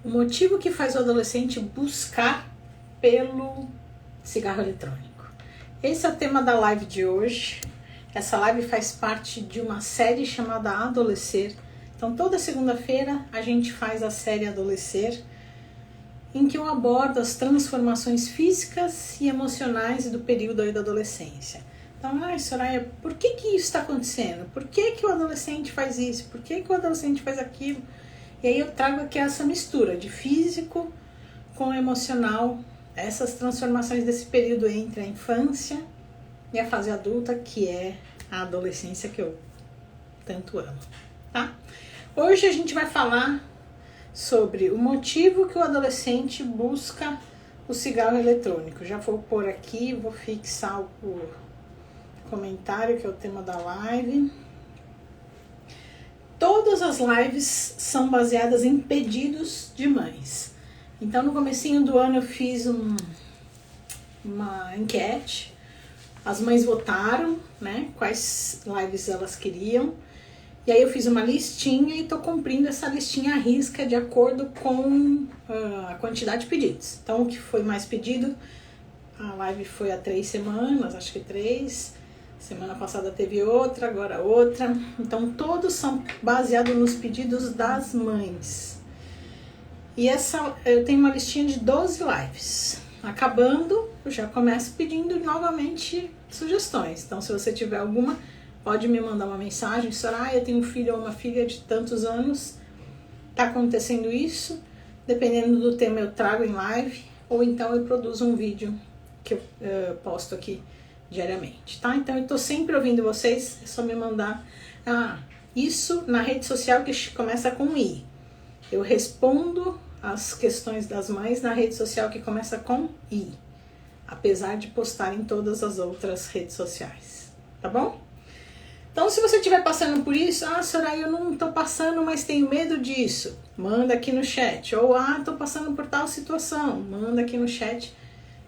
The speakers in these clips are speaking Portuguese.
O motivo que faz o adolescente buscar pelo cigarro eletrônico. Esse é o tema da live de hoje. Essa live faz parte de uma série chamada Adolescer. Então, toda segunda-feira a gente faz a série Adolescer, em que eu abordo as transformações físicas e emocionais do período aí da adolescência. Então, Soraya, por que isso está acontecendo? Por que o adolescente faz isso? Por que o adolescente faz aquilo? E aí eu trago aqui essa mistura de físico com emocional, essas transformações desse período entre a infância e a fase adulta, que é a adolescência que eu tanto amo, tá? Hoje a gente vai falar sobre o motivo que o adolescente busca o cigarro eletrônico. Já vou pôr aqui, vou fixar o comentário, que é o tema da live. Todas as lives são baseadas em pedidos de mães. Então, no comecinho do ano eu fiz uma enquete. As mães votaram, né, quais lives elas queriam. E aí eu fiz uma listinha e tô cumprindo essa listinha à risca de acordo com a quantidade de pedidos. Então, o que foi mais pedido, a live foi há 3 semanas, acho que 3. Semana passada teve outra, agora outra. Então, todos são baseados nos pedidos das mães. E eu tenho uma listinha de 12 lives. Acabando, eu já começo pedindo novamente sugestões. Então, se você tiver alguma, pode me mandar uma mensagem. Soraya, eu tenho um filho ou uma filha de tantos anos. Tá acontecendo isso. Dependendo do tema, eu trago em live. Ou então eu produzo um vídeo que eu posto aqui diariamente, tá? Então eu tô sempre ouvindo vocês, é só me mandar isso na rede social que começa com I. Eu respondo as questões das mães na rede social que começa com I, apesar de postar em todas as outras redes sociais, tá bom? Então, se você estiver passando por isso, Soraya, eu não tô passando, mas tenho medo disso, manda aqui no chat. Ou, tô passando por tal situação, manda aqui no chat,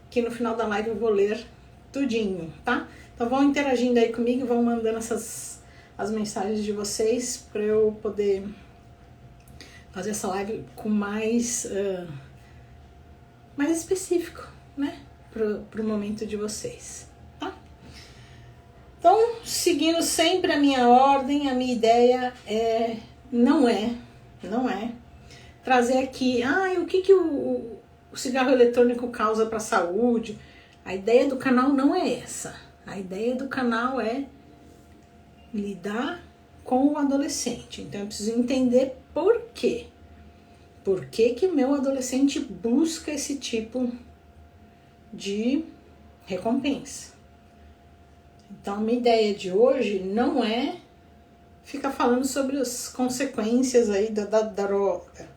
que no final da live eu vou ler tudinho, tá? Então vão interagindo aí comigo, vão mandando as mensagens de vocês para eu poder fazer essa live com mais específico, né? Pro momento de vocês, tá? Então, seguindo sempre a minha ordem, a minha ideia não é trazer aqui, o que o cigarro eletrônico causa para a saúde. A ideia do canal não é essa. A ideia do canal é lidar com o adolescente. Então eu preciso entender por quê. Por que o meu adolescente busca esse tipo de recompensa. Então a minha ideia de hoje não é ficar falando sobre as consequências aí da droga.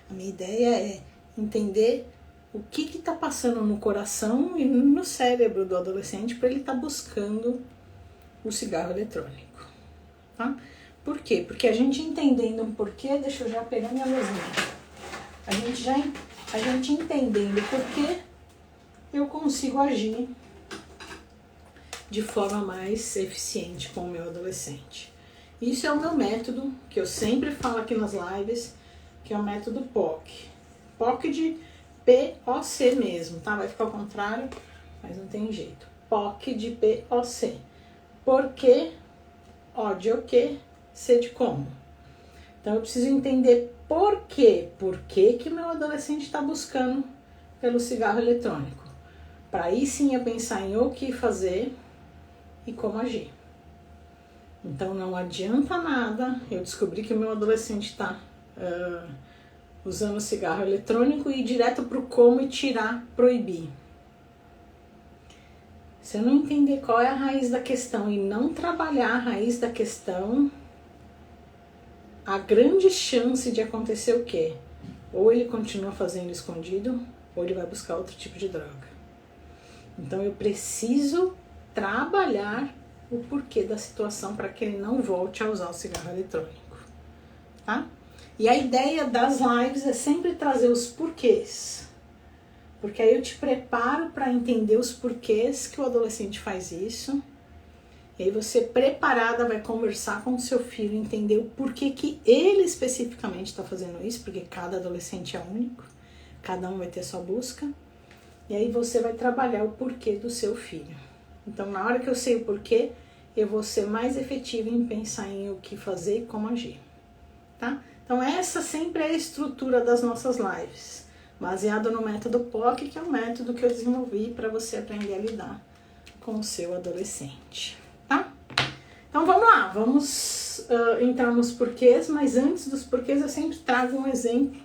A minha ideia é entender o que está passando no coração e no cérebro do adolescente para ele estar buscando o cigarro eletrônico, tá? Por quê? Porque a gente entendendo o porquê, deixa eu já pegar minha luzinha. A gente entendendo o porquê, eu consigo agir de forma mais eficiente com o meu adolescente. Isso é o meu método, que eu sempre falo aqui nas lives, que é o método POC. POC de POC mesmo, tá? Vai ficar ao contrário, mas não tem jeito. POC de POC. Porque, O de o que, C de como. Então eu preciso entender por quê. Por que meu adolescente está buscando pelo cigarro eletrônico. Para aí sim eu pensar em o que fazer e como agir. Então não adianta nada eu descobrir que o meu adolescente está usando cigarro eletrônico e ir direto pro como e proibir. Se eu não entender qual é a raiz da questão e não trabalhar a raiz da questão, a grande chance de acontecer o quê? Ou ele continua fazendo escondido, ou ele vai buscar outro tipo de droga. Então eu preciso trabalhar o porquê da situação para que ele não volte a usar o cigarro eletrônico, tá? E a ideia das lives é sempre trazer os porquês. Porque aí eu te preparo para entender os porquês que o adolescente faz isso E aí você, preparada, vai conversar com o seu filho, entender o porquê que ele especificamente está fazendo isso, porque cada adolescente é único, cada um vai ter sua busca. E aí você vai trabalhar o porquê do seu filho. Então, na hora que eu sei o porquê, eu vou ser mais efetiva em pensar em o que fazer e como agir, tá? Então, essa sempre é a estrutura das nossas lives, baseado no método POC, que é o método que eu desenvolvi para você aprender a lidar com o seu adolescente, tá? Então, vamos lá, vamos entrar nos porquês, mas antes dos porquês eu sempre trago um exemplo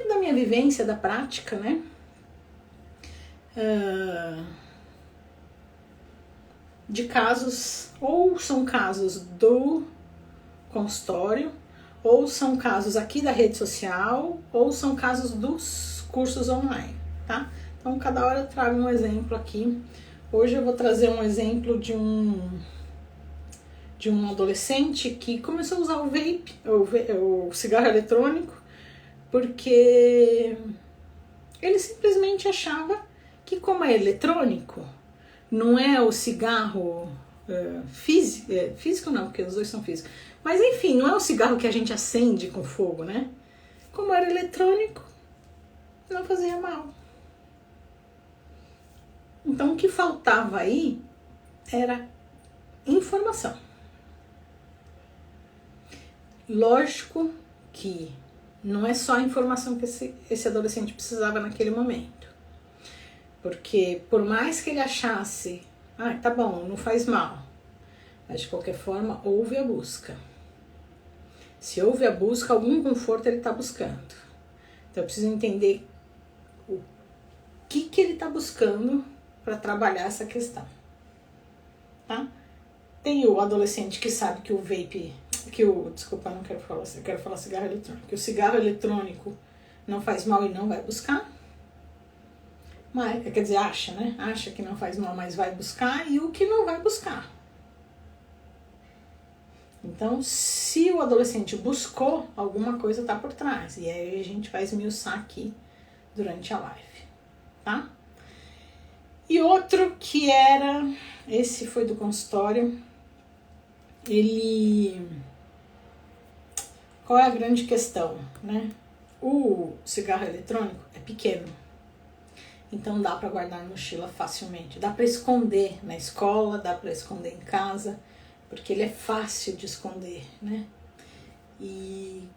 da minha vivência, da prática, né? De casos, ou são casos do consultório, ou são casos aqui da rede social, ou são casos dos cursos online, tá? Então, cada hora eu trago um exemplo aqui. Hoje eu vou trazer um exemplo de um adolescente que começou a usar o vape, o cigarro eletrônico, porque ele simplesmente achava que, como é eletrônico, não é o cigarro físico não, porque os dois são físicos, mas enfim, não é o cigarro que a gente acende com fogo, né? Como era eletrônico, não fazia mal. Então, o que faltava aí era informação. Lógico que não é só a informação que esse adolescente precisava naquele momento. Porque por mais que ele achasse, tá bom, não faz mal, mas de qualquer forma houve a busca. Se houve a busca, algum conforto ele está buscando. Então eu preciso entender o que ele está buscando para trabalhar essa questão, tá? Tem o adolescente que sabe que o vape, não quero falar assim, eu quero falar cigarro eletrônico, que o cigarro eletrônico não faz mal e não vai buscar. Mas, quer dizer, acha, né? Acha que não faz mal, mas vai buscar, e o que não vai buscar. Então, se o adolescente buscou, alguma coisa tá por trás. E aí a gente vai esmiuçar aqui durante a live, tá? E outro que era, esse foi do consultório, qual é a grande questão, né? O cigarro eletrônico é pequeno. Então dá para guardar na mochila facilmente. Dá para esconder na escola, dá para esconder em casa, porque ele é fácil de esconder, né? E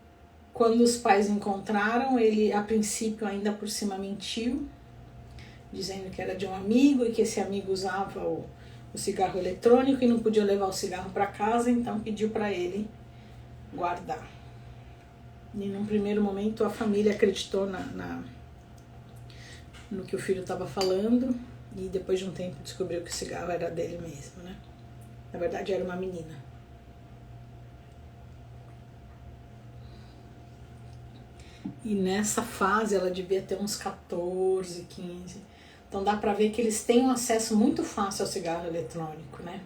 quando os pais encontraram, ele a princípio ainda por cima mentiu, dizendo que era de um amigo e que esse amigo usava o cigarro eletrônico e não podia levar o cigarro para casa, então pediu para ele guardar. E num primeiro momento a família acreditou no que o filho estava falando, e depois de um tempo descobriu que o cigarro era dele mesmo, né? Na verdade era uma menina. E nessa fase ela devia ter uns 14, 15. Então dá pra ver que eles têm um acesso muito fácil ao cigarro eletrônico, né?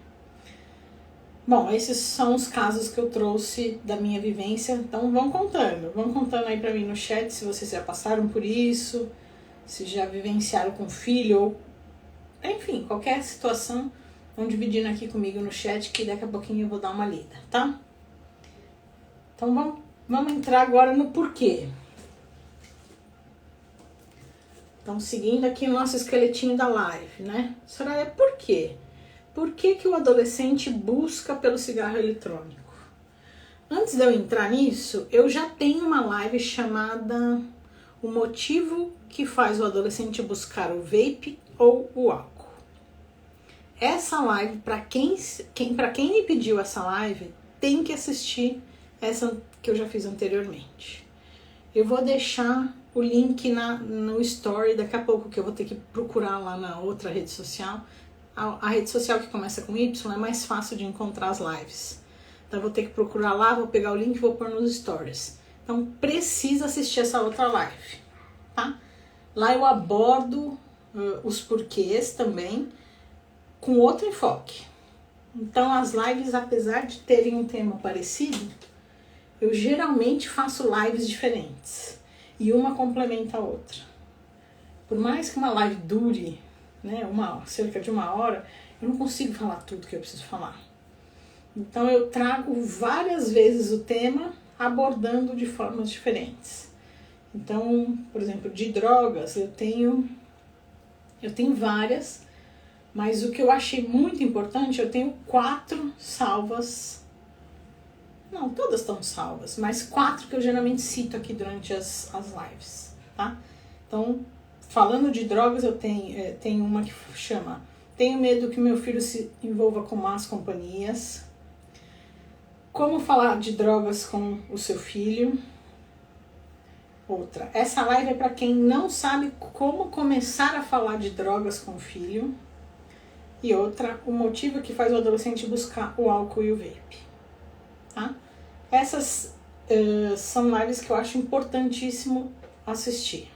Bom, esses são os casos que eu trouxe da minha vivência. Então vão contando aí pra mim no chat se vocês já passaram por isso, se já vivenciaram com filho, ou enfim, qualquer situação, vão dividindo aqui comigo no chat, que daqui a pouquinho eu vou dar uma lida, tá? Então vamos entrar agora no porquê. Então, seguindo aqui o nosso esqueletinho da live, né? Soraya, por quê? Por que o adolescente busca pelo cigarro eletrônico? Antes de eu entrar nisso, eu já tenho uma live chamada O Motivo que Faz o Adolescente Buscar o Vape ou o Álcool. Essa live, para quem me pediu essa live, tem que assistir essa que eu já fiz anteriormente. Eu vou deixar o link no story daqui a pouco, que eu vou ter que procurar lá na outra rede social. A rede social que começa com Y é mais fácil de encontrar as lives. Então eu vou ter que procurar lá, vou pegar o link e vou pôr nos stories. Então precisa assistir essa outra live, tá? Lá eu abordo os porquês também, com outro enfoque. Então as lives, apesar de terem um tema parecido, eu geralmente faço lives diferentes. E uma complementa a outra. Por mais que uma live dure, né, cerca de 1 hora, Eu não consigo falar tudo que eu preciso falar. Então eu trago várias vezes o tema, abordando de formas diferentes. Então, por exemplo, de drogas, eu tenho várias, mas o que eu achei muito importante, eu tenho 4 salvas. Não, todas estão salvas, mas 4 que eu geralmente cito aqui durante as lives, tá? Então, falando de drogas, eu tenho uma que chama Tenho medo que meu filho se envolva com más companhias. Como falar de drogas com o seu filho. Outra. Essa live é para quem não sabe como começar a falar de drogas com o filho. E outra, o motivo que faz o adolescente buscar o álcool e o vape. Tá? Essas são lives que eu acho importantíssimo assistir.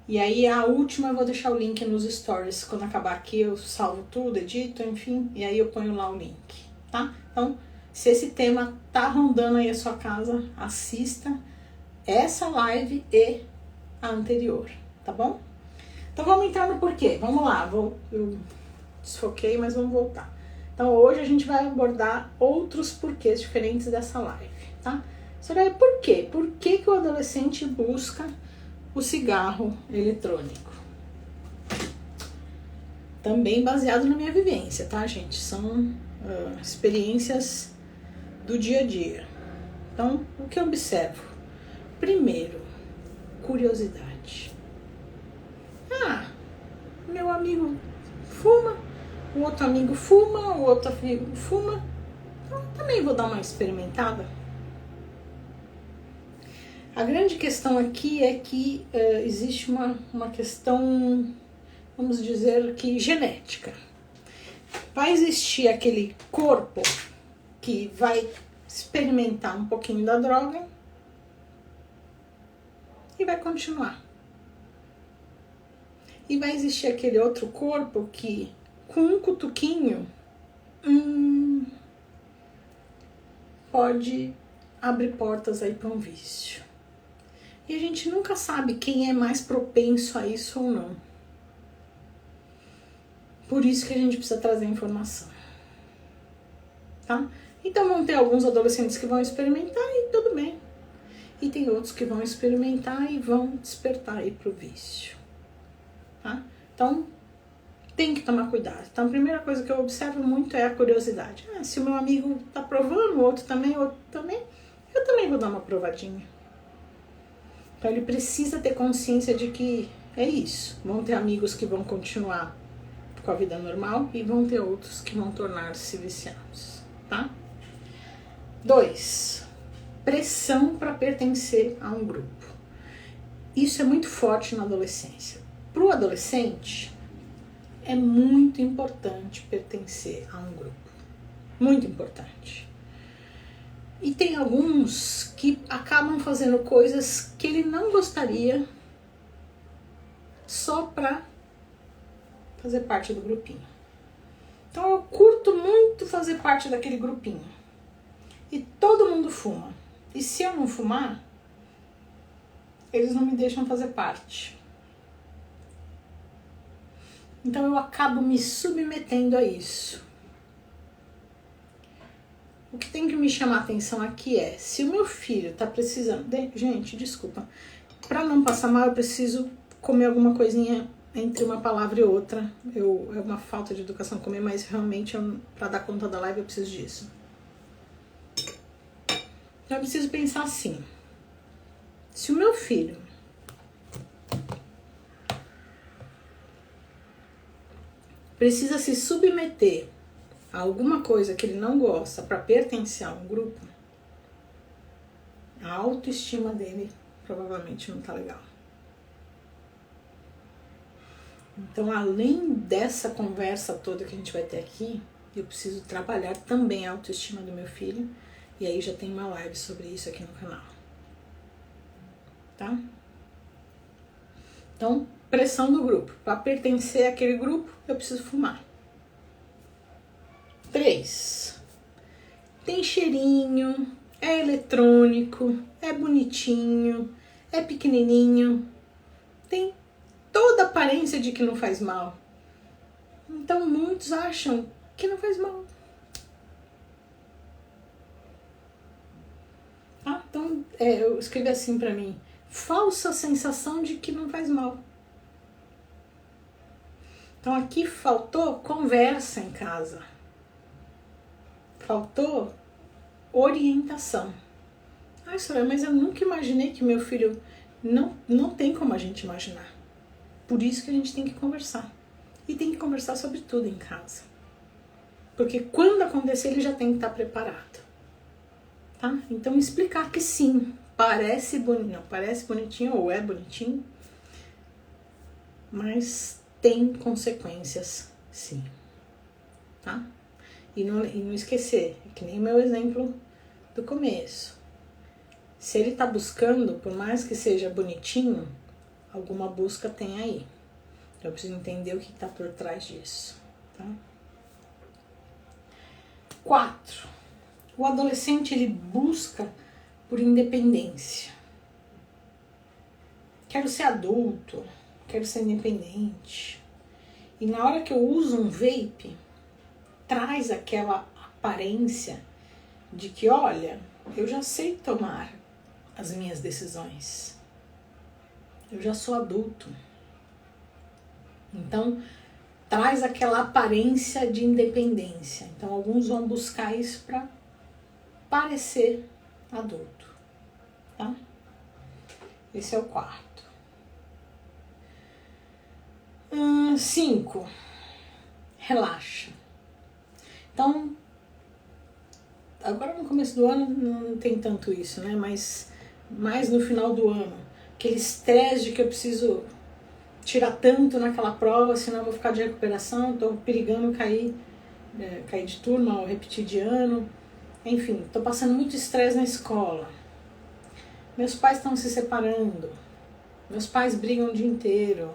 E aí a última eu vou deixar o link nos stories. Quando acabar aqui eu salvo tudo, edito, enfim. E aí eu ponho lá o link, tá? Então, se esse tema tá rondando aí a sua casa, assista essa live e a anterior, tá bom? Então vamos entrar no porquê. Vamos lá, eu desfoquei, mas vamos voltar. Então hoje a gente vai abordar outros porquês diferentes dessa live, tá? Isso daí é por quê? Por que o adolescente busca o cigarro eletrônico? Também baseado na minha vivência, tá, gente? São experiências do dia a dia. Então, o que eu observo? Primeiro, curiosidade. Meu amigo fuma, o outro amigo fuma, o outro amigo fuma. Então, também vou dar uma experimentada. A grande questão aqui é que existe uma questão, vamos dizer que genética. Vai existir aquele corpo que vai experimentar um pouquinho da droga e vai continuar. E vai existir aquele outro corpo que, com um cutuquinho, pode abrir portas aí para um vício. E a gente nunca sabe quem é mais propenso a isso ou não. Por isso que a gente precisa trazer informação. Tá? Então vão ter alguns adolescentes que vão experimentar e tudo bem. E tem outros que vão experimentar e vão despertar aí pro vício. Tá? Então tem que tomar cuidado. Então a primeira coisa que eu observo muito é a curiosidade. Se o meu amigo tá provando, o outro também, eu também vou dar uma provadinha. Então ele precisa ter consciência de que é isso. Vão ter amigos que vão continuar com a vida normal e vão ter outros que vão tornar-se viciados, tá? 2. Pressão para pertencer a um grupo. Isso é muito forte na adolescência. Para o adolescente, é muito importante pertencer a um grupo. Muito importante. E tem alguns que acabam fazendo coisas que ele não gostaria só para fazer parte do grupinho. Então eu curto muito fazer parte daquele grupinho. E todo mundo fuma. E se eu não fumar, eles não me deixam fazer parte. Então eu acabo me submetendo a isso. O que tem que me chamar a atenção aqui é, se o meu filho tá precisando... Gente, desculpa. Pra não passar mal, eu preciso comer alguma coisinha entre uma palavra e outra. É uma falta de educação comer, mas realmente, pra dar conta da live, eu preciso disso. Então eu preciso pensar assim. Se o meu filho precisa se submeter a alguma coisa que ele não gosta para pertencer a um grupo, a autoestima dele provavelmente não tá legal. Então, além dessa conversa toda que a gente vai ter aqui, eu preciso trabalhar também a autoestima do meu filho, e aí já tem uma live sobre isso aqui no canal. Tá? Então, pressão do grupo. Para pertencer àquele grupo, eu preciso fumar. 3. Tem cheirinho, é eletrônico, é bonitinho, é pequenininho, tem toda a aparência de que não faz mal. Então muitos acham que não faz mal. Ah, então eu escrevi assim pra mim: falsa sensação de que não faz mal. Então aqui faltou conversa em casa. Faltou orientação. Ai, Soraya, mas eu nunca imaginei que meu filho... Não tem como a gente imaginar. Por isso que a gente tem que conversar. E tem que conversar sobre tudo em casa. Porque quando acontecer, ele já tem que estar preparado. Tá? Então explicar que sim, parece bonitinho ou é bonitinho, mas tem consequências, sim. Tá? E não esquecer, que nem o meu exemplo do começo. Se ele tá buscando, por mais que seja bonitinho, alguma busca tem aí. Então eu preciso entender o que tá por trás disso. Tá? 4. O adolescente, ele busca por independência. Quero ser adulto, quero ser independente. E na hora que eu uso um vape, traz aquela aparência de que, olha, eu já sei tomar as minhas decisões. Eu já sou adulto. Então, traz aquela aparência de independência. Então, alguns vão buscar isso para parecer adulto, tá? Esse é o 4. 5. Relaxa. Então, agora no começo do ano não tem tanto isso, né? Mas mais no final do ano, aquele estresse de que eu preciso tirar tanto naquela prova, senão eu vou ficar de recuperação, tô perigando cair de turma ou repetir de ano. Enfim, tô passando muito estresse na escola. Meus pais estão se separando. Meus pais brigam o dia inteiro.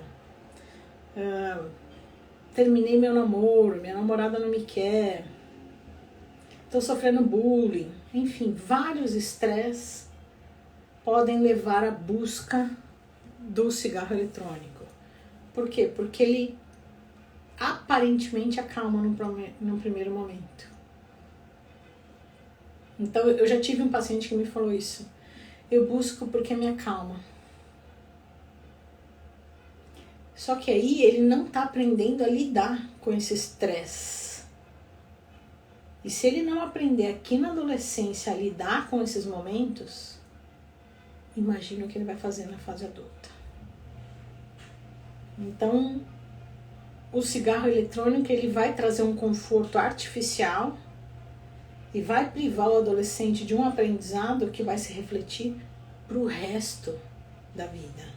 Terminei meu namoro, minha namorada não me quer. Tô sofrendo bullying. Enfim, vários estresses podem levar à busca do cigarro eletrônico. Por quê? Porque ele aparentemente acalma no primeiro momento. Então, eu já tive um paciente que me falou isso. Eu busco porque me acalma. Só que aí ele não está aprendendo a lidar com esse estresse. E se ele não aprender aqui na adolescência a lidar com esses momentos, imagina o que ele vai fazer na fase adulta. Então, o cigarro eletrônico, ele vai trazer um conforto artificial e vai privar o adolescente de um aprendizado que vai se refletir para o resto da vida.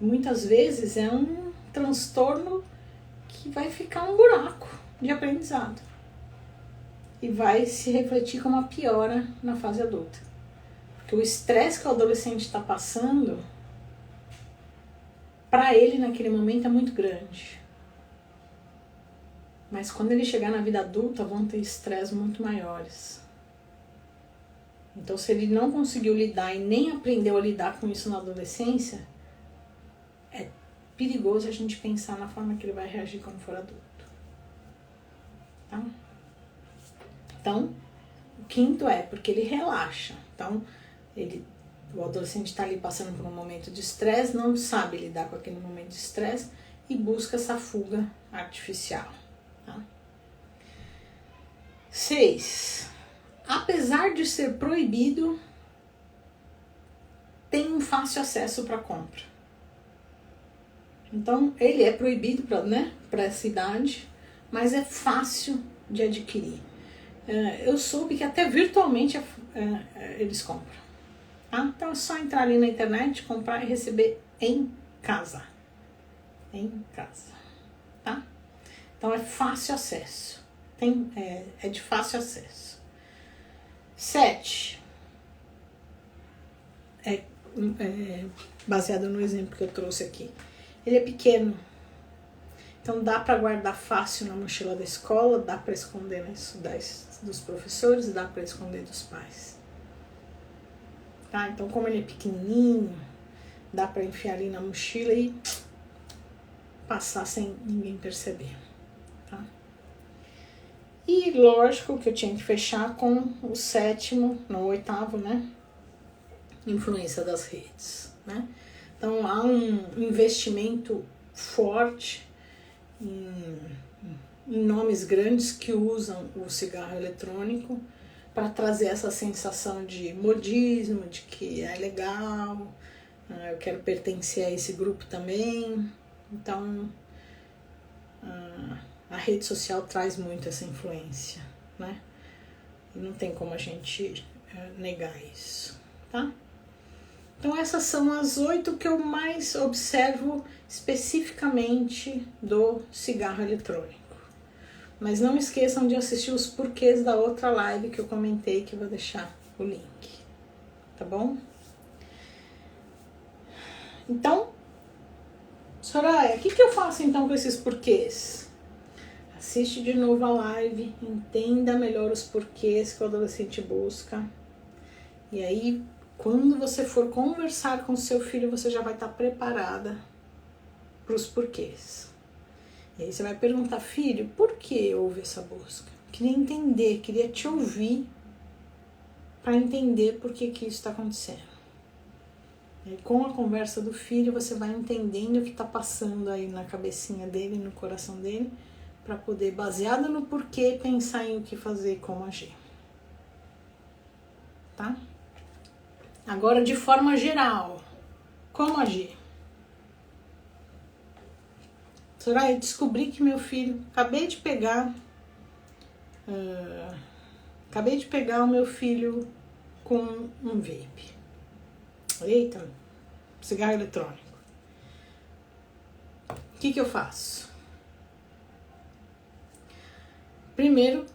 Muitas vezes é um transtorno que vai ficar um buraco de aprendizado e vai se refletir como uma piora na fase adulta. Porque o estresse que o adolescente está passando, para ele naquele momento é muito grande. Mas quando ele chegar na vida adulta, vão ter estresse muito maiores. Então, se ele não conseguiu lidar e nem aprendeu a lidar com isso na adolescência, é perigoso a gente pensar na forma que ele vai reagir quando for adulto. Tá? Então, o 5º é porque ele relaxa. Então, o adolescente está ali passando por um momento de estresse, não sabe lidar com aquele momento de estresse e busca essa fuga artificial. Tá? 6. Apesar de ser proibido, tem um fácil acesso para compra. Então, ele é proibido para essa idade, mas é fácil de adquirir. Eu soube que até virtualmente eles compram. Tá? Então, é só entrar ali na internet, comprar e receber em casa. Em casa. Tá? Então, é fácil acesso. É de fácil acesso. 7. Baseado no exemplo que eu trouxe aqui. Ele é pequeno. Então, dá para guardar fácil na mochila da escola, dá para esconder dos professores, dá para esconder dos pais. Tá? Então, como ele é pequenininho, dá para enfiar ali na mochila e passar sem ninguém perceber, tá? E lógico que eu tinha que fechar com o sétimo, não, o oitavo, né? Influência das redes, né? Então há um investimento forte em nomes grandes que usam o cigarro eletrônico para trazer essa sensação de modismo, de que é legal, eu quero pertencer a esse grupo também. Então a rede social traz muito essa influência, né? E não tem como a gente negar isso, tá? Então essas são as 8 que eu mais observo especificamente do cigarro eletrônico. Mas não esqueçam de assistir os porquês da outra live que eu comentei, que eu vou deixar o link, tá bom? Então, Soraya, o que eu faço então com esses porquês? Assiste de novo a live, entenda melhor os porquês que o adolescente busca. E aí, quando você for conversar com seu filho, você já vai estar preparada para os porquês. E aí você vai perguntar, filho, por que houve essa busca? Queria entender, queria te ouvir para entender por que isso está acontecendo. E com a conversa do filho, você vai entendendo o que está passando aí na cabecinha dele, no coração dele, para poder, baseado no porquê, pensar em o que fazer e como agir. Tá? Agora, de forma geral, como agir? Soraya, descobri que meu filho, acabei de pegar o meu filho com um vape. Eita, cigarro eletrônico. O que eu faço? Primeiro,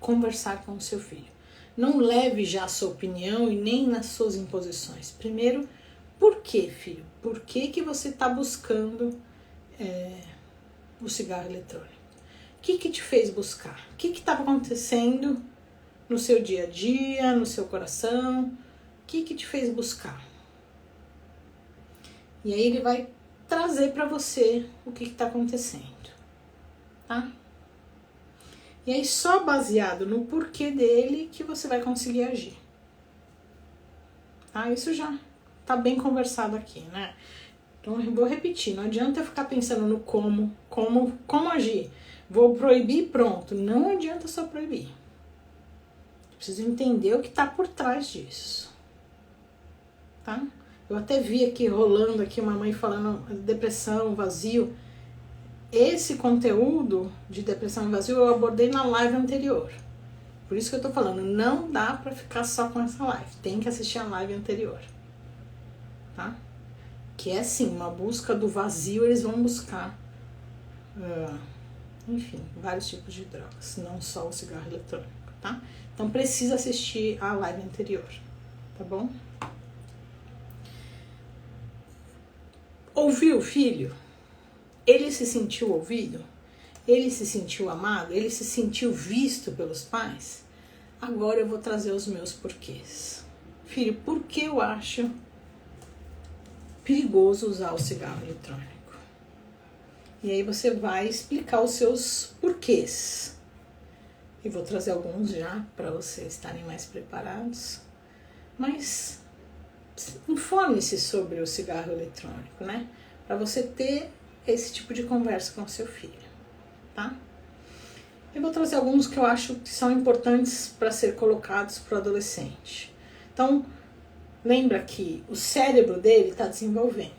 conversar com o seu filho. Não leve já a sua opinião e nem nas suas imposições. Primeiro, por que, filho? Por que você está buscando o cigarro eletrônico? O que te fez buscar? O que estava acontecendo no seu dia a dia, no seu coração? O que te fez buscar? E aí ele vai trazer para você o que está acontecendo, tá? E aí só baseado no porquê dele que você vai conseguir agir. Tá? Isso já tá bem conversado aqui, né? Então eu vou repetir, não adianta eu ficar pensando no como agir. Vou proibir, pronto. Não adianta só proibir. Eu preciso entender o que tá por trás disso. Tá? Eu até vi aqui rolando aqui uma mãe falando depressão, vazio. Esse conteúdo de depressão e vazio eu abordei na live anterior. Por isso que eu tô falando, não dá pra ficar só com essa live. Tem que assistir a live anterior. Tá? Que é sim, uma busca do vazio, eles vão buscar, enfim, vários tipos de drogas, não só o cigarro eletrônico, tá? Então precisa assistir a live anterior, tá bom? Ouviu o filho? Ele se sentiu ouvido? Ele se sentiu amado? Ele se sentiu visto pelos pais? Agora eu vou trazer os meus porquês. Filho, por que eu acho perigoso usar o cigarro eletrônico? E aí você vai explicar os seus porquês. E vou trazer alguns já para vocês estarem mais preparados. Mas informe-se sobre o cigarro eletrônico, né? Para você ter esse tipo de conversa com o seu filho, tá? Eu vou trazer alguns que eu acho que são importantes para ser colocados para o adolescente. Então, lembra que o cérebro dele está desenvolvendo.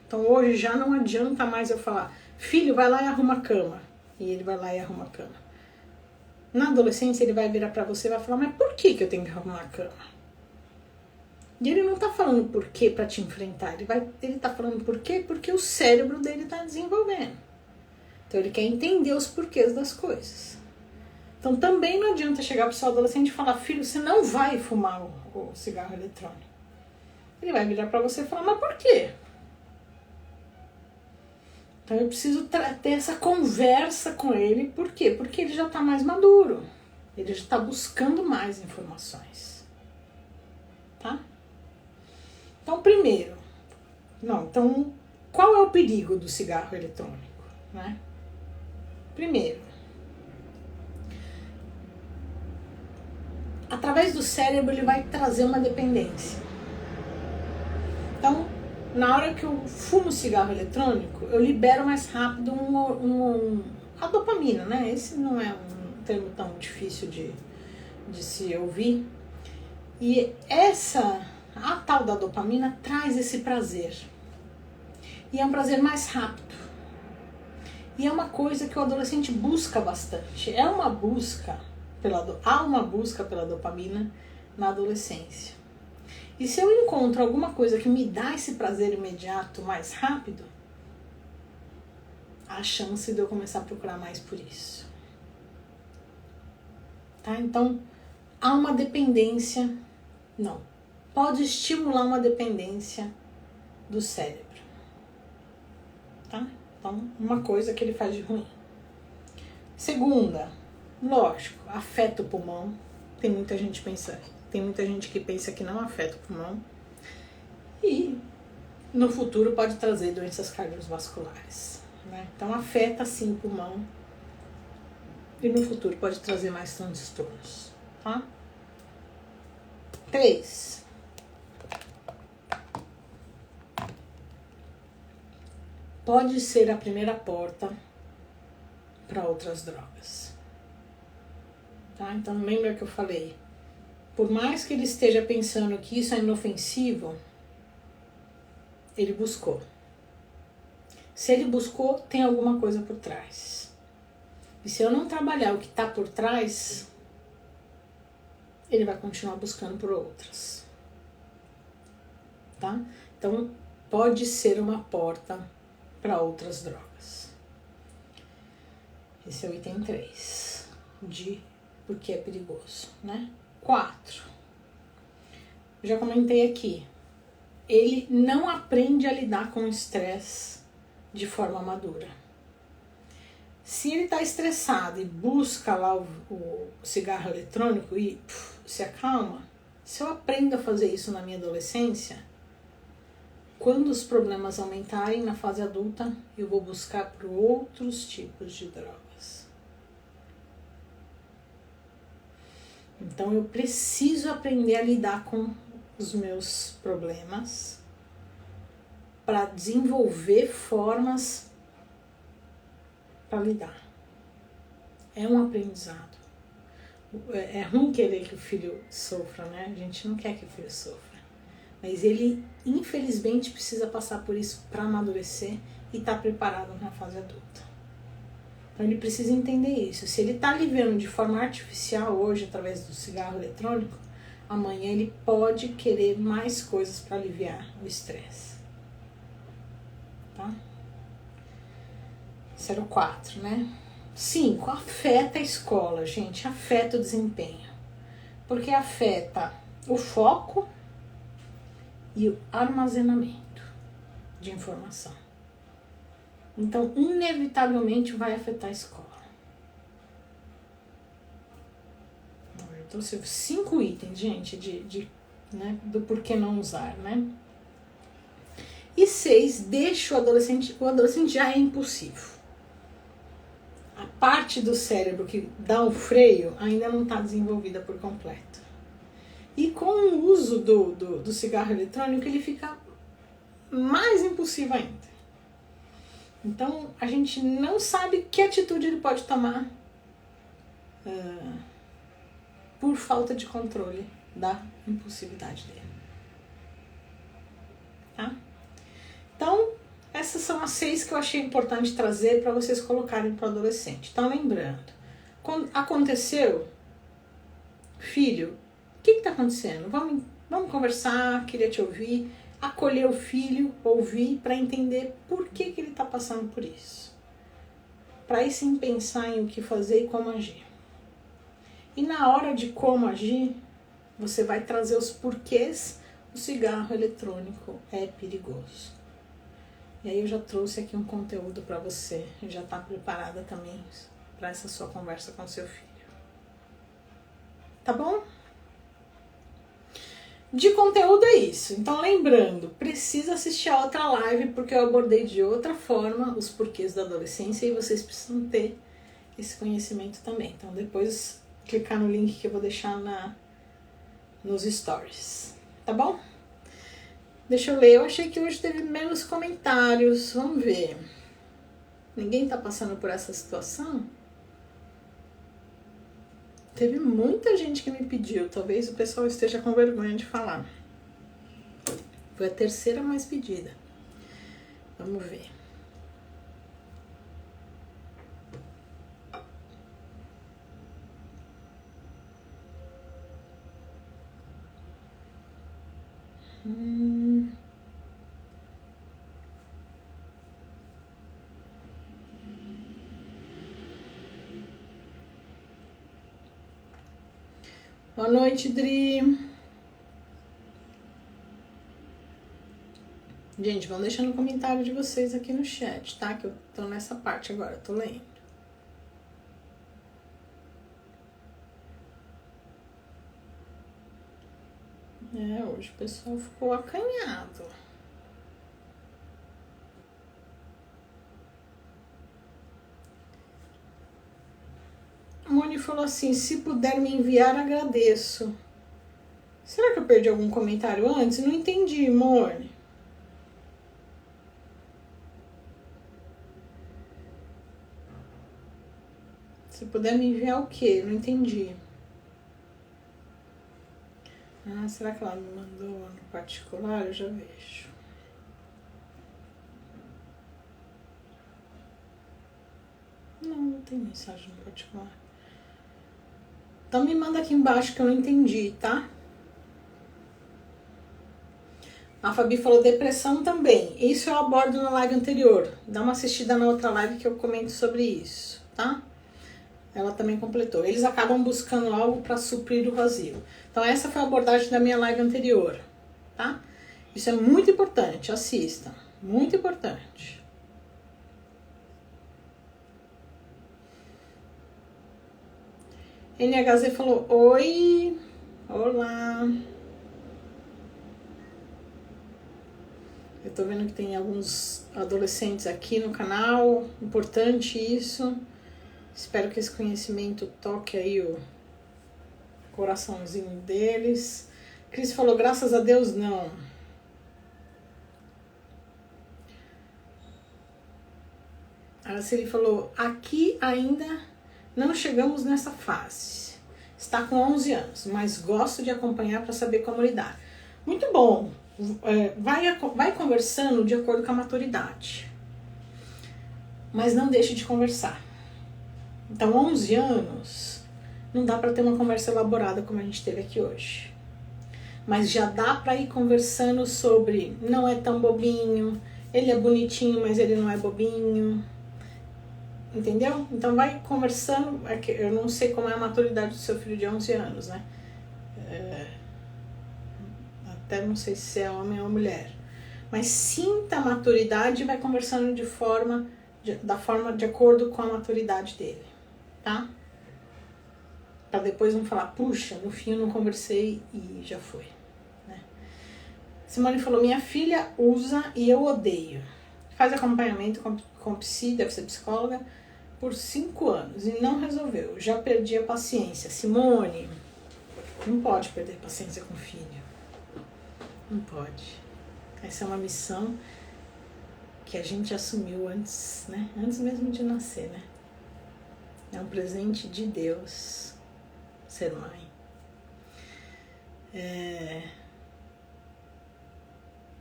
Então hoje já não adianta mais eu falar, filho, vai lá e arruma a cama. E ele vai lá e arruma a cama. Na adolescência ele vai virar para você e vai falar, mas por que eu tenho que arrumar a cama? E ele não tá falando por quê para te enfrentar. Ele tá falando por quê? Porque o cérebro dele tá desenvolvendo. Então ele quer entender os porquês das coisas. Então também não adianta chegar pro seu adolescente e falar, filho, você não vai fumar o cigarro eletrônico. Ele vai virar para você e falar, mas por quê? Então eu preciso ter essa conversa com ele. Por quê? Porque ele já está mais maduro. Ele já está buscando mais informações. Tá? Então, primeiro, qual é o perigo do cigarro eletrônico, né? Primeiro, através do cérebro ele vai trazer uma dependência. Então, na hora que eu fumo cigarro eletrônico, eu libero mais rápido a dopamina, né? Esse não é um termo tão difícil de se ouvir. E a tal da dopamina traz esse prazer. E é um prazer mais rápido. E é uma coisa que o adolescente busca bastante. Há uma busca pela dopamina na adolescência. E se eu encontro alguma coisa que me dá esse prazer imediato mais rápido, há chance de eu começar a procurar mais por isso. Tá? Então, há uma dependência, pode estimular uma dependência do cérebro. Tá? Então, uma coisa que ele faz de ruim. Segunda, lógico, afeta o pulmão. Tem muita gente que pensa que não afeta o pulmão. E no futuro pode trazer doenças cardiovasculares, né? Então afeta sim o pulmão. E no futuro pode trazer mais transtornos, tá? 3. Pode ser a primeira porta para outras drogas. Tá? Então lembra que eu falei, por mais que ele esteja pensando que isso é inofensivo, ele buscou. Se ele buscou, tem alguma coisa por trás. E se eu não trabalhar o que está por trás, ele vai continuar buscando por outras. Tá? Então pode ser uma porta para outras drogas. Esse é o item 3, porque é perigoso, né? 4. Já comentei aqui. Ele não aprende a lidar com o estresse de forma madura. Se ele está estressado e busca lá o cigarro eletrônico e se acalma, se eu aprendo a fazer isso na minha adolescência, quando os problemas aumentarem na fase adulta, eu vou buscar por outros tipos de drogas. Então eu preciso aprender a lidar com os meus problemas para desenvolver formas para lidar. É um aprendizado. É ruim querer que o filho sofra, né? A gente não quer que o filho sofra. Mas ele, infelizmente, precisa passar por isso para amadurecer e estar preparado na fase adulta. Então ele precisa entender isso. Se ele está vivendo de forma artificial hoje, através do cigarro eletrônico, amanhã ele pode querer mais coisas para aliviar o estresse. Tá? Esse era o 4, né? 5, afeta a escola, gente. Afeta o desempenho. Porque afeta o foco e o armazenamento de informação. Então, inevitavelmente vai afetar a escola. Então, 5 itens, gente, né, do porquê não usar, né? E 6, deixa o adolescente já é impulsivo. A parte do cérebro que dá o freio ainda não está desenvolvida por completo. E com o uso do cigarro eletrônico, ele fica mais impulsivo ainda. Então, a gente não sabe que atitude ele pode tomar por falta de controle da impulsividade dele. Tá? Então, essas são as 6 que eu achei importante trazer para vocês colocarem para o adolescente. Então, lembrando, quando aconteceu, filho, o que está acontecendo? Vamos conversar, queria te ouvir. Acolher o filho, ouvir, para entender por que ele está passando por isso. Para aí sim pensar em o que fazer e como agir. E na hora de como agir, você vai trazer os porquês o cigarro eletrônico é perigoso. E aí eu já trouxe aqui um conteúdo para você, já está preparada também para essa sua conversa com seu filho. Tá bom? De conteúdo é isso. Então, lembrando, precisa assistir a outra live, porque eu abordei de outra forma os porquês da adolescência e vocês precisam ter esse conhecimento também. Então, depois clicar no link que eu vou deixar nos stories. Tá bom? Deixa eu ler. Eu achei que hoje teve menos comentários. Vamos ver. Ninguém tá passando por essa situação? Teve muita gente que me pediu, talvez o pessoal esteja com vergonha de falar. Foi a terceira mais pedida. Vamos ver. Boa noite, Dri. Gente, vão deixando um comentário de vocês aqui no chat, tá? Que eu tô nessa parte agora, tô lendo. Hoje o pessoal ficou acanhado. A Moni falou assim, se puder me enviar, agradeço. Será que eu perdi algum comentário antes? Não entendi, Moni. Se puder me enviar o quê? Não entendi. Ah, será que ela me mandou no particular? Eu já vejo. Não tem mensagem no particular. Então me manda aqui embaixo que eu não entendi, tá? A Fabi falou depressão também. Isso eu abordo na live anterior. Dá uma assistida na outra live que eu comento sobre isso, tá? Ela também completou. Eles acabam buscando algo para suprir o vazio. Então essa foi a abordagem da minha live anterior, tá? Isso é muito importante, assista. Muito importante. NHZ falou, oi, olá. Eu tô vendo que tem alguns adolescentes aqui no canal, importante isso. Espero que esse conhecimento toque aí o coraçãozinho deles. Cris falou, graças a Deus, não. A Araceli falou, aqui ainda não chegamos nessa fase. Está com 11 anos, mas gosto de acompanhar para saber como lidar. Muito bom. Vai conversando de acordo com a maturidade. Mas não deixe de conversar. Então, 11 anos, não dá para ter uma conversa elaborada como a gente teve aqui hoje. Mas já dá para ir conversando sobre não é tão bobinho, ele é bonitinho, mas ele não é bobinho. Entendeu? Então vai conversando, eu não sei como é a maturidade do seu filho de 11 anos, né? Até não sei se é homem ou mulher. Mas sinta a maturidade e vai conversando de acordo com a maturidade dele, tá? Pra depois não falar, puxa, no fim eu não conversei e já foi, né? Simone falou, minha filha usa e eu odeio. Faz acompanhamento com psi, deve ser psicóloga, por 5 anos e não resolveu. Já perdi a paciência. Simone, não pode perder paciência com filho. Não pode. Essa é uma missão que a gente assumiu antes, né? Antes mesmo de nascer, né? É um presente de Deus ser mãe.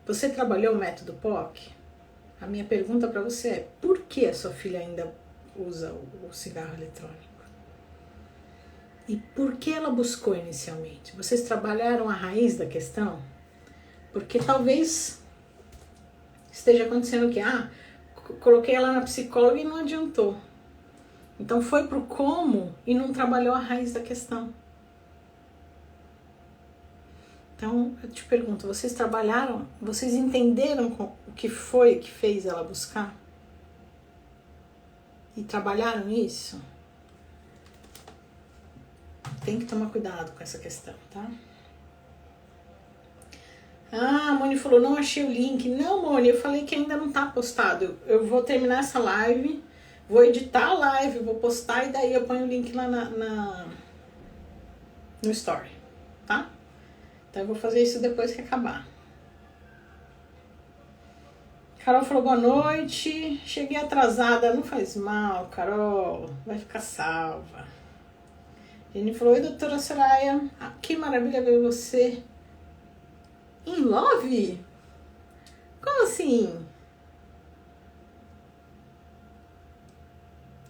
Você trabalhou o método POC? A minha pergunta para você é, por que a sua filha ainda usa o cigarro eletrônico? E por que ela buscou inicialmente? Vocês trabalharam a raiz da questão? Porque talvez esteja acontecendo o quê? Coloquei ela na psicóloga e não adiantou. Então foi pro como e não trabalhou a raiz da questão. Então, eu te pergunto, vocês trabalharam, vocês entenderam o que foi que fez ela buscar? E trabalharam isso? Tem que tomar cuidado com essa questão, tá? Ah, a Moni falou, não achei o link. Não, Moni, eu falei que ainda não tá postado. Eu vou terminar essa live, vou editar a live, vou postar e daí eu ponho o link lá no story, tá? Então eu vou fazer isso depois que acabar. Carol falou boa noite. Cheguei atrasada, não faz mal, Carol. Vai ficar salva. Jenny falou, oi, doutora Soraya. Ah, que maravilha ver você. In love? Como assim?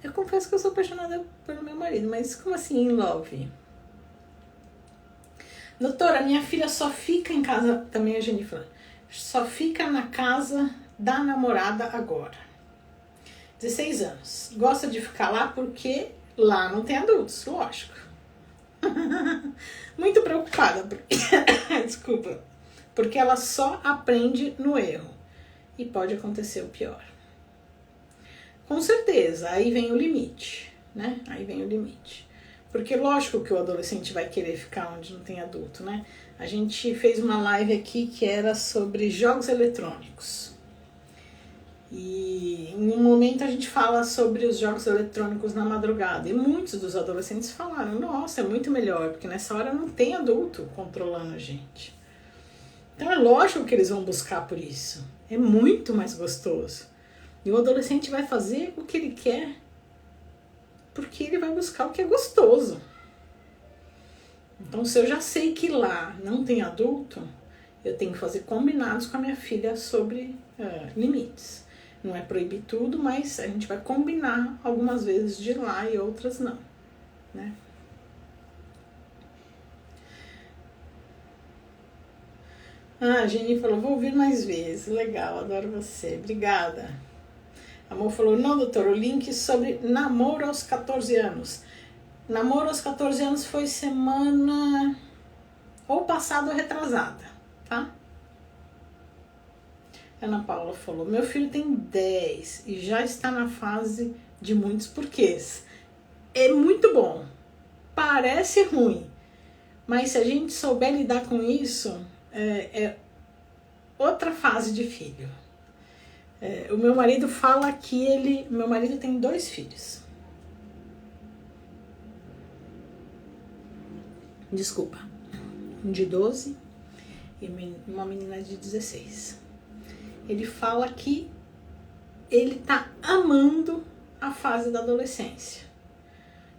Eu confesso que eu sou apaixonada pelo meu marido, mas como assim in love? Doutora, minha filha só fica em casa, também a Jenny falou, só fica na casa da namorada agora. 16 anos. Gosta de ficar lá porque lá não tem adultos, lógico. Muito preocupada. Desculpa. Porque ela só aprende no erro. E pode acontecer o pior. Com certeza, aí vem o limite, né? Aí vem o limite. Porque lógico que o adolescente vai querer ficar onde não tem adulto, né? A gente fez uma live aqui que era sobre jogos eletrônicos. E em um momento a gente fala sobre os jogos eletrônicos na madrugada. E muitos dos adolescentes falaram, nossa, é muito melhor, porque nessa hora não tem adulto controlando a gente. Então é lógico que eles vão buscar por isso. É muito mais gostoso. E o adolescente vai fazer o que ele quer, porque ele vai buscar o que é gostoso. Então, se eu já sei que lá não tem adulto, eu tenho que fazer combinados com a minha filha sobre limites. Não é proibir tudo, mas a gente vai combinar algumas vezes de ir lá e outras não, né? Ah, a Jenny falou, vou ouvir mais vezes. Legal, adoro você. Obrigada. A Amor falou, não, doutor, o link sobre namoro aos 14 anos. Namoro aos 14 anos foi semana ou passada ou retrasada, tá? Ana Paula falou, meu filho tem 10 e já está na fase de muitos porquês. É muito bom. Parece ruim, mas se a gente souber lidar com isso, é outra fase de filho. O meu marido fala que meu marido tem 2 filhos. Desculpa. Um de 12 e uma menina de 16. Ele fala que ele tá amando a fase da adolescência.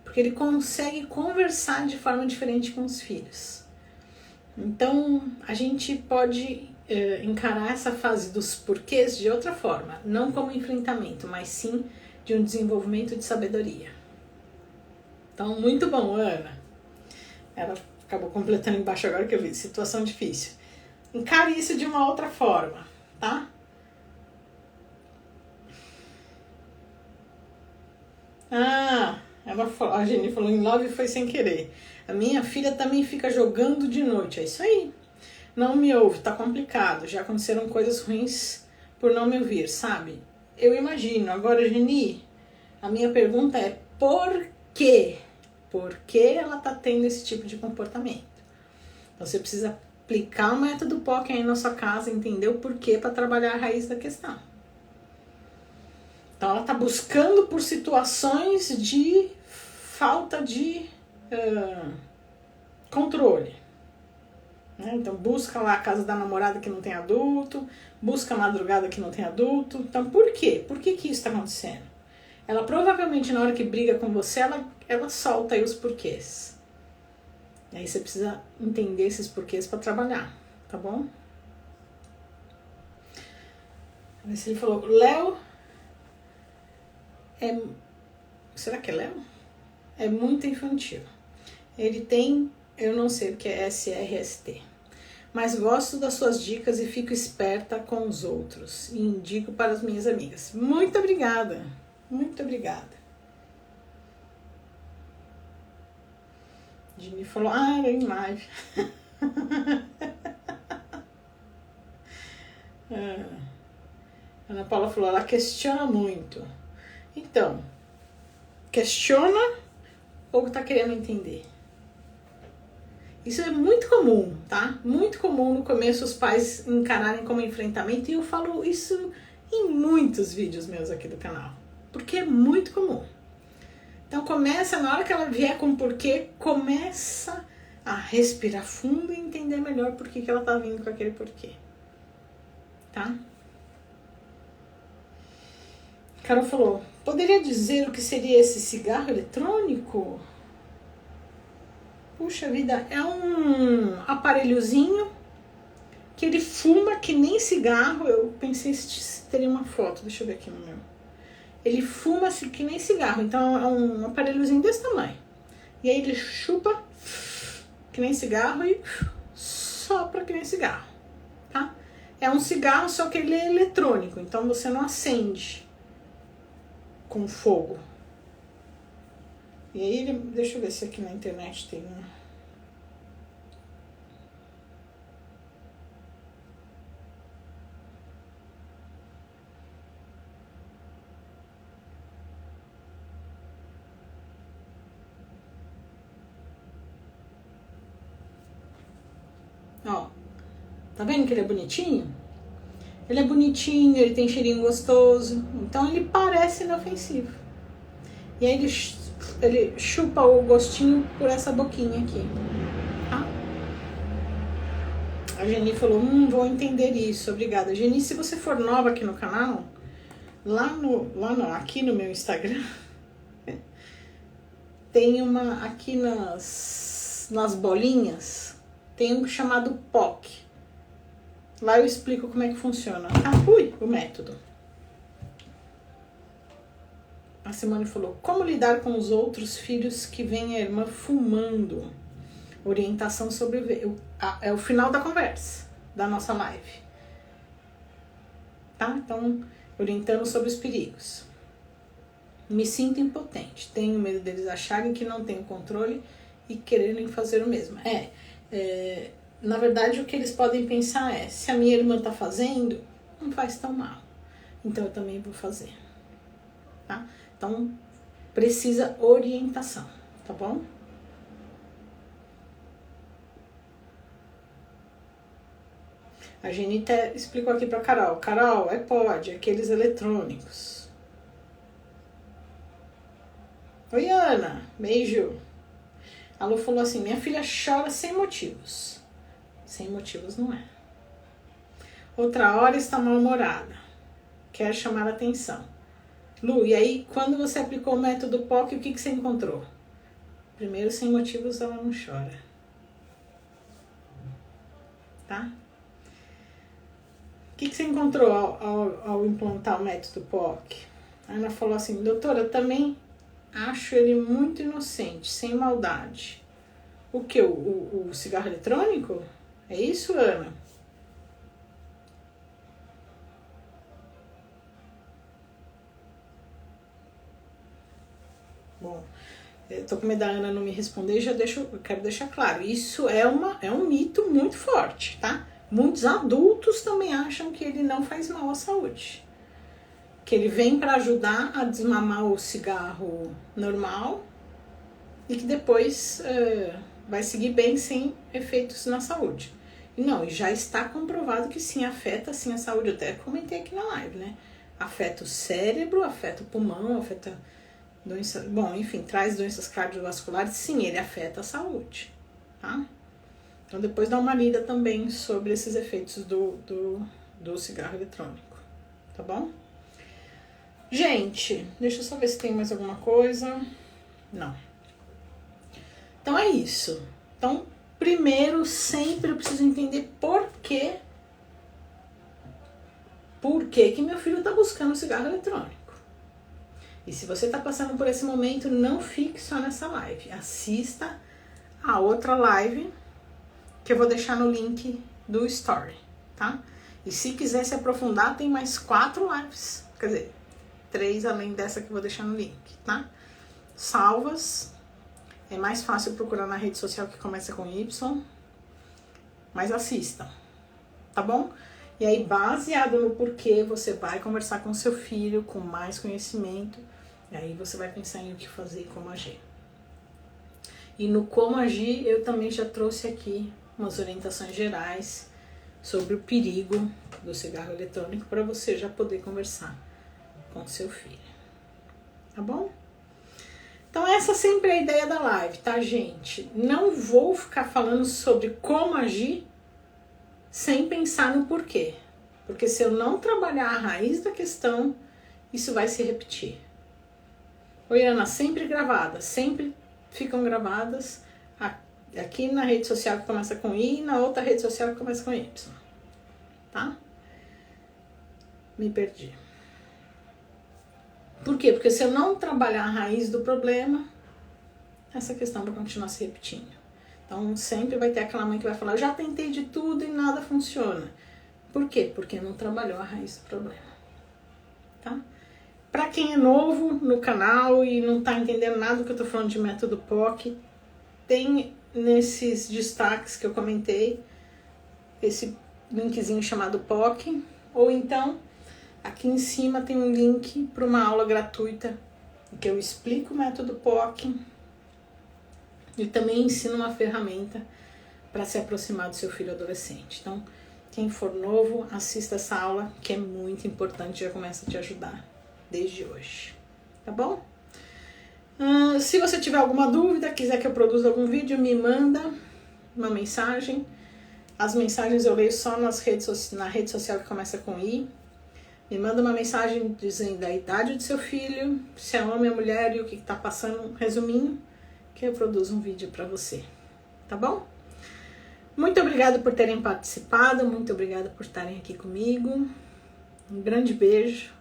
Porque ele consegue conversar de forma diferente com os filhos. Então, a gente pode encarar essa fase dos porquês de outra forma. Não como enfrentamento, mas sim de um desenvolvimento de sabedoria. Então, muito bom, Ana. Ela acabou completando embaixo agora que eu vi. Situação difícil. Encare isso de uma outra forma, tá? Ah, a Jenny falou, em love foi sem querer. A minha filha também fica jogando de noite. É isso aí. Não me ouve, tá complicado. Já aconteceram coisas ruins por não me ouvir, sabe? Eu imagino. Agora, Jenny, a minha pergunta é por quê? Por que ela tá tendo esse tipo de comportamento? Então, você precisa aplicar o método POC aí na sua casa, entender o porquê para trabalhar a raiz da questão. Então, ela está buscando por situações de falta de controle. Né? Então, busca lá a casa da namorada que não tem adulto, busca a madrugada que não tem adulto. Então, por quê? Por que isso está acontecendo? Ela provavelmente, na hora que briga com você, ela solta aí os porquês. E aí você precisa entender esses porquês para trabalhar, tá bom? Ele falou, Léo... será que é Léo? É muito infantil. Ele tem, eu não sei o que é SRST, mas gosto das suas dicas e fico esperta com os outros e indico para as minhas amigas. Muito obrigada, muito obrigada. Jenny falou, era em live. Ana Paula falou, ela questiona muito. Então, questiona ou tá querendo entender? Isso é muito comum, tá? Muito comum no começo os pais encararem como enfrentamento, e eu falo isso em muitos vídeos meus aqui do canal, porque é muito comum. Então começa, na hora que ela vier com o porquê, começa a respirar fundo e entender melhor por que ela tá vindo com aquele porquê, tá? Carol falou, poderia dizer o que seria esse cigarro eletrônico? Puxa vida, é um aparelhozinho que ele fuma que nem cigarro. Eu pensei se teria uma foto, deixa eu ver aqui no meu. Ele fuma assim que nem cigarro, então é um aparelhozinho desse tamanho. E aí ele chupa que nem cigarro e sopra que nem cigarro, tá? É um cigarro, só que ele é eletrônico, então você não acende com fogo. E aí ele, deixa eu ver se aqui na internet tem um. Ó, tá vendo que ele é bonitinho? Ele é bonitinho, ele tem cheirinho gostoso, então ele parece inofensivo. E aí ele chupa o gostinho por essa boquinha aqui, tá? A Geni falou, vou entender isso, obrigada. Geni, se você for nova aqui no canal, aqui no meu Instagram, tem uma, aqui nas bolinhas, tem um chamado POC. Lá eu explico como é que funciona. O método. A Simone falou, como lidar com os outros filhos que veem a irmã fumando? Orientação sobre é o final da conversa, da nossa live. Tá? Então, orientando sobre os perigos. Me sinto impotente. Tenho medo deles acharem que não tenho controle e quererem fazer o mesmo. Na verdade, o que eles podem pensar é, se a minha irmã tá fazendo, não faz tão mal. Então, eu também vou fazer. Tá? Então, precisa orientação, tá bom? A Genita explicou aqui pra Carol. Carol, pode, aqueles eletrônicos. Oi, Ana, beijo. A Lu falou assim, minha filha chora sem motivos. Sem motivos não é. Outra hora está mal-humorada. Quer chamar a atenção. Lu, e aí quando você aplicou o método POC, o que você encontrou? Primeiro, sem motivos ela não chora. Tá? O que você encontrou ao implantar o método POC? A Ana falou assim, doutora, também acho ele muito inocente, sem maldade. O que? O cigarro eletrônico? É isso, Ana? Bom, eu tô com medo da Ana não me responder, eu quero deixar claro. Isso é um mito muito forte, tá? Muitos adultos também acham que ele não faz mal à saúde. Que ele vem para ajudar a desmamar o cigarro normal e que depois vai seguir bem sem efeitos na saúde. Não, e já está comprovado que sim, afeta sim a saúde. Eu até comentei aqui na live, né? Afeta o cérebro, afeta o pulmão, afeta doença, bom, enfim, traz doenças cardiovasculares, sim, ele afeta a saúde, tá? Então depois dá uma lida também sobre esses efeitos do cigarro eletrônico, tá bom? Gente, deixa eu só ver se tem mais alguma coisa. Não. Então é isso. Então, primeiro, sempre eu preciso entender por que que meu filho tá buscando cigarro eletrônico. E se você tá passando por esse momento, não fique só nessa live. Assista a outra live que eu vou deixar no link do Story, tá? E se quiser se aprofundar, tem mais 4 lives. Quer dizer, 3 além dessa que eu vou deixar no link, tá? Salvas. É mais fácil procurar na rede social que começa com Y. Mas assistam, tá bom? E aí, baseado no porquê, você vai conversar com seu filho com mais conhecimento. E aí você vai pensar em o que fazer e como agir. E no Como Agir eu também já trouxe aqui umas orientações gerais sobre o perigo do cigarro eletrônico para você já poder conversar com seu filho. Tá bom? Então essa sempre é a ideia da live, tá, gente? Não vou ficar falando sobre como agir sem pensar no porquê. Porque se eu não trabalhar a raiz da questão, isso vai se repetir. Oi, Ana, sempre gravadas, sempre ficam gravadas aqui na rede social que começa com I e na outra rede social que começa com Y. Tá? Me perdi. Por quê? Porque se eu não trabalhar a raiz do problema, essa questão vai continuar se repetindo. Então sempre vai ter aquela mãe que vai falar, eu já tentei de tudo e nada funciona. Por quê? Porque não trabalhou a raiz do problema. Tá? Para quem é novo no canal e não tá entendendo nada do que eu tô falando de método POC, tem nesses destaques que eu comentei, esse linkzinho chamado POC, ou então aqui em cima tem um link para uma aula gratuita em que eu explico o método POC e também ensino uma ferramenta para se aproximar do seu filho adolescente. Então, quem for novo, assista essa aula que é muito importante, já começa a te ajudar desde hoje. Tá bom? Se você tiver alguma dúvida, quiser que eu produza algum vídeo, me manda uma mensagem. As mensagens eu leio só na rede social que começa com I. Me manda uma mensagem dizendo a idade do seu filho, se é homem ou mulher e o que está passando, um resuminho, que eu produzo um vídeo para você. Tá bom? Muito obrigada por terem participado, muito obrigada por estarem aqui comigo. Um grande beijo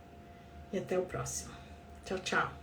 e até o próximo. Tchau, tchau.